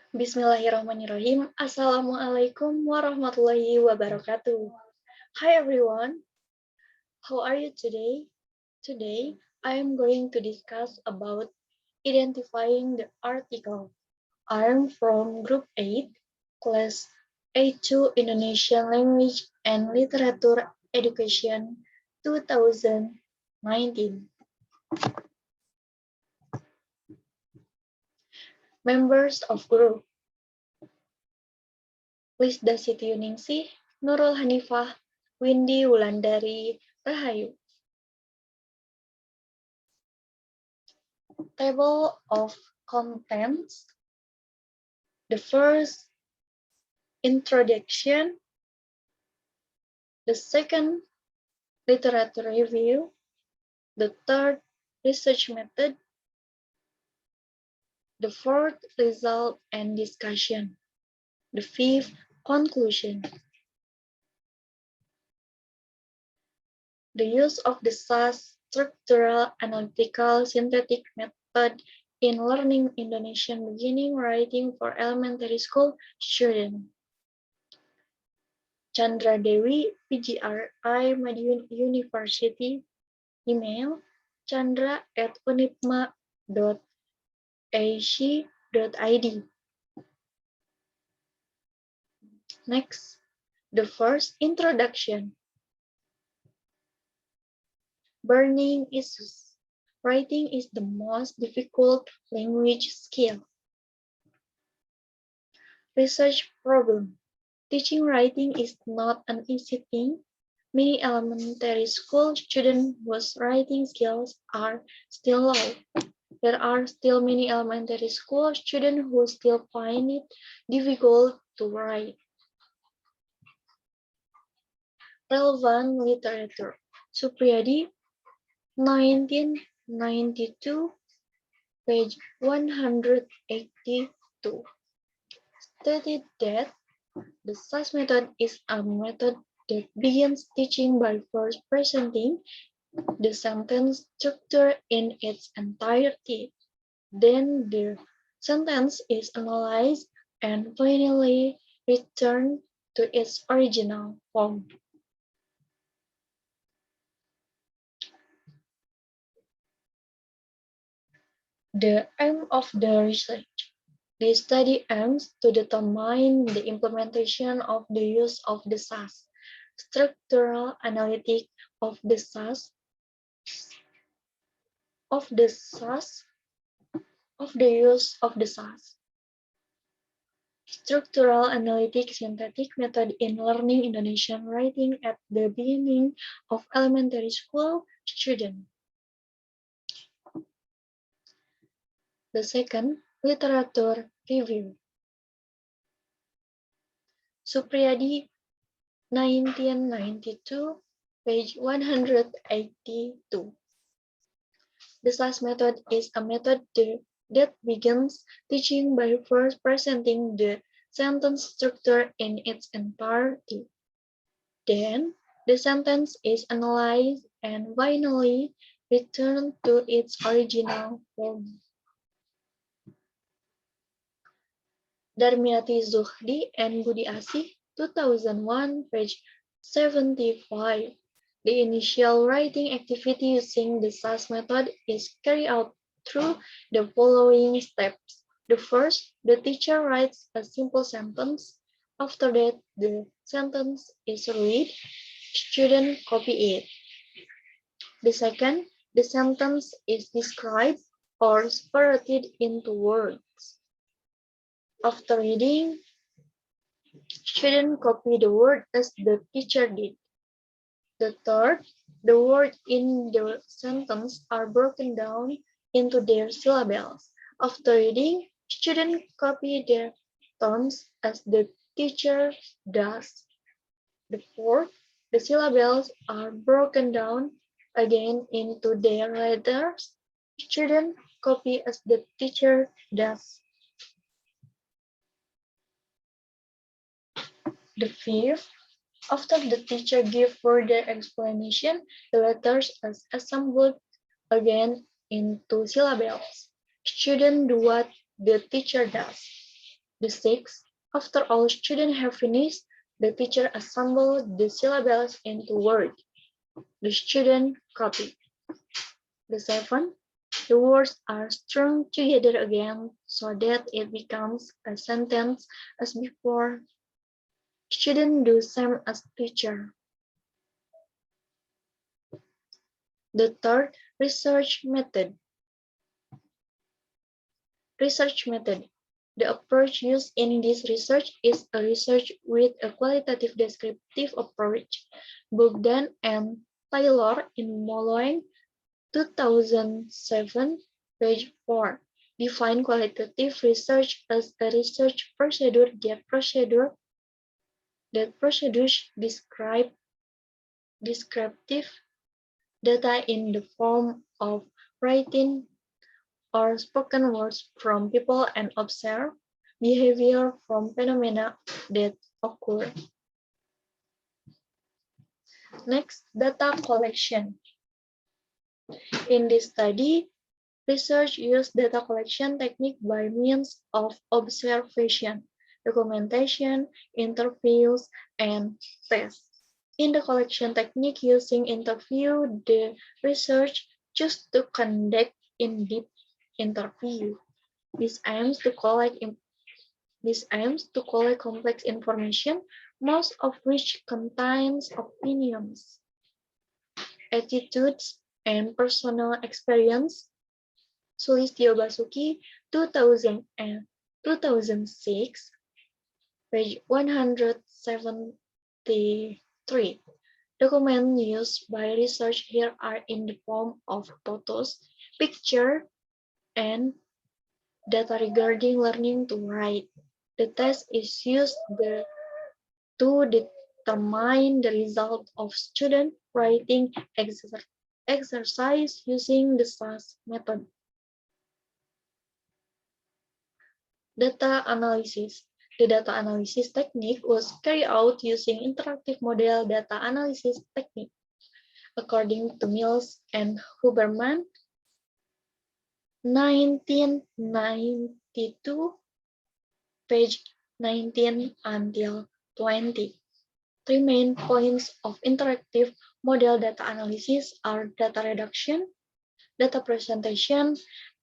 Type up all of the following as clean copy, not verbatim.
Bismillahirrahmanirrahim. Assalamualaikum warahmatullahi wabarakatuh. Hi everyone, how are you today? Today, I am going to discuss about identifying the article. I am from Group 8, Class A2 Indonesian Language and Literature Education 2019. Members of Group Lisda Siti Yuningsih, Nurul Hanifah, Windy Wulandari, Rahayu. Table of contents. The first, introduction. The second, literature review. The third, research method. The fourth, result and discussion. The fifth, conclusion. The use of the SAS structural, analytical, synthetic method in learning Indonesian beginning writing for elementary school students. Candra Dewi, PGRI, Madiun University. Email chandra@unipma.ac.id. Next, the first introduction. Burning issues. Writing is the most difficult language skill. Research problem. Teaching writing is not an easy thing. Many elementary school students whose writing skills are still low. There are still many elementary school students who still find it difficult to write. Relevant literature. Supriyadi, 1992, page 182. Stated that the SAS method is a method that begins teaching by first presenting the sentence structure in its entirety. Then the sentence is analyzed and finally returned to its original form. The aim of the research. The study aims to determine the implementation of the use of the SAS, structural analytic of the SAS, of the use of the SAS. Structural analytic synthetic method in learning Indonesian writing at the beginning of elementary school student. The second, literature review. Supriyadi, 1992, page 182. The SAS method is a method that begins teaching by first presenting the sentence structure in its entirety. Then, the sentence is analyzed and finally returned to its original form. Darmiati Zuhdi and Budi Asih, 2001, page 75. The initial writing activity using the SAS method is carried out through the following steps. The first, the teacher writes a simple sentence. After that, the sentence is read. Students copy it. The second, the sentence is described or separated into words. After reading, students copy the word as the teacher did. The third, the words in the sentence are broken down into their syllables. After reading, students copy their terms as the teacher does. The fourth, the syllables are broken down again into their letters. Students copy as the teacher does. The fifth, after the teacher gives further explanation, the letters are assembled again into syllables. Students do what the teacher does. The sixth, after all students have finished, the teacher assembles the syllables into words. The student copy. The seventh, the words are strung together again so that it becomes a sentence as before. Students do same as teacher. The third, research method. Research method. The approach used in this research is a research with a qualitative descriptive approach. Bogdan and Taylor in Molloy, 2007, page 4. Define qualitative research as a research procedure that procedures describe descriptive data in the form of writing or spoken words from people and observe behavior from phenomena that occur. Next, data collection. In this study, research used data collection technique by means of observation, documentation, interviews, and tests. In the collection technique using interview, the research chose to conduct in-depth interview. This aims to collect complex information, most of which contains opinions, attitudes, and personal experience. Sulistyo Basuki, 2006, page 173. Documents used by research here are in the form of photos, picture, and data regarding learning to write. The test is used to determine the result of student writing exercise using the SAS method. Data analysis. The data analysis technique was carried out using interactive model data analysis technique. According to Mills and Huberman, 1992, page 19 until 20. Three main points of interactive model data analysis are data reduction, data presentation,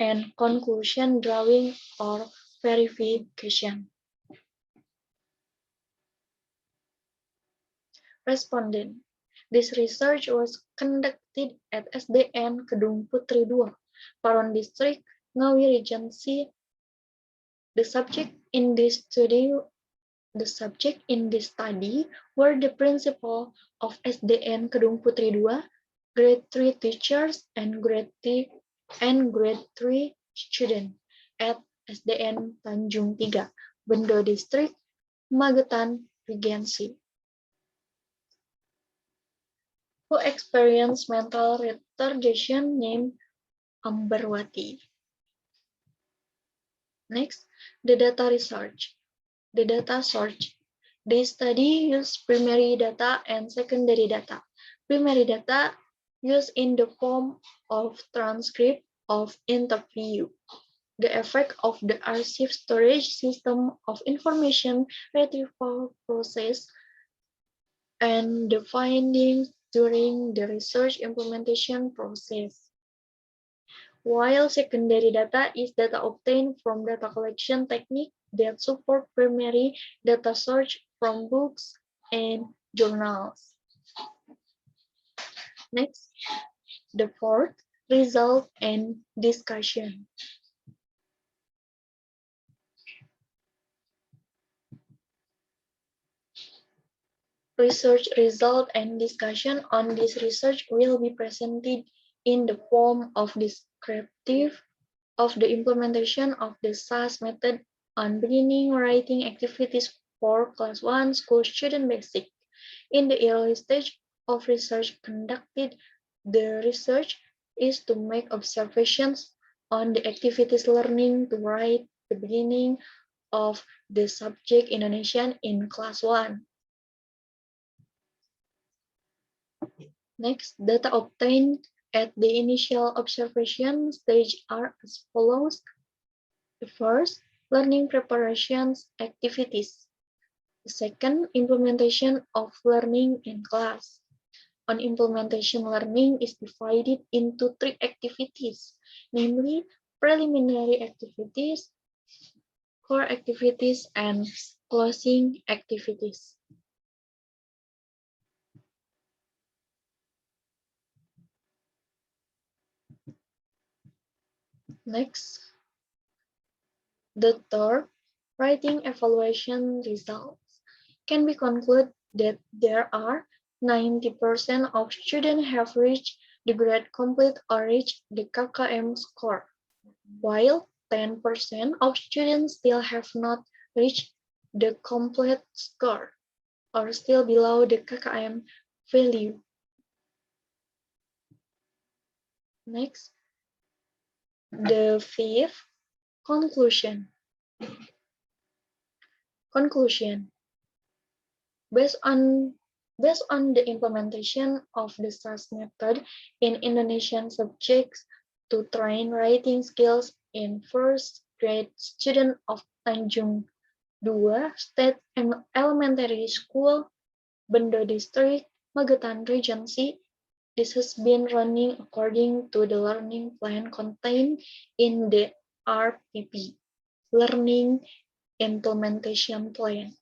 and conclusion drawing or verification. Respondent. This research was conducted at SDN Kedung Putri II, Paron District, Ngawi Regency. The subject in this study were the principal of SDN Kedung Putri II, grade 3 teachers, and grade 3 students at SDN Tanjung Tiga, Bendo District, Magetan Regency, who experienced mental retardation named Amberwati. Next, the data research. The data search. This study used primary data and secondary data. Primary data used in the form of transcript of interview. The effect of the archive storage system of information retrieval process and the findings during the research implementation process. While secondary data is data obtained from data collection technique that support primary data search from books and journals. Next, the fourth, result and discussion. Research result and discussion on this research will be presented in the form of descriptive of the implementation of the SAS method on beginning writing activities for Class 1 school student basic. In the early stage of research conducted, the research is to make observations on the activities learning to write the beginning of the subject Indonesian in Class 1. Next, data obtained at the initial observation stage are as follows. The first, learning preparations activities. Second, implementation of learning in class. On implementation, learning is divided into 3 activities, namely preliminary activities, core activities, and closing activities. Next, the third, writing evaluation results. Can be concluded that there are 90% of students have reached the grade complete or reached the KKM score, while 10% of students still have not reached the complete score or still below the KKM value. Next, the fifth, conclusion. Conclusion. Based on the implementation of the SAS method in Indonesian subjects to train writing skills in first grade student of Tanjung 2 State Elementary School, Bendo District, Magetan Regency, this has been running according to the learning plan contained in the RPP, Learning Implementation Plan.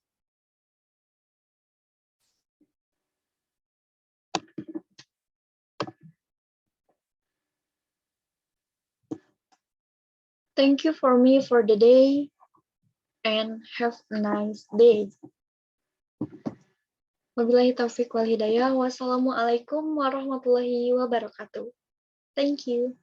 Thank you for me for the day and have a nice day. Wabillahi taufiq wal hidayah. Wassalamualaikum warahmatullahi wabarakatuh. Thank you.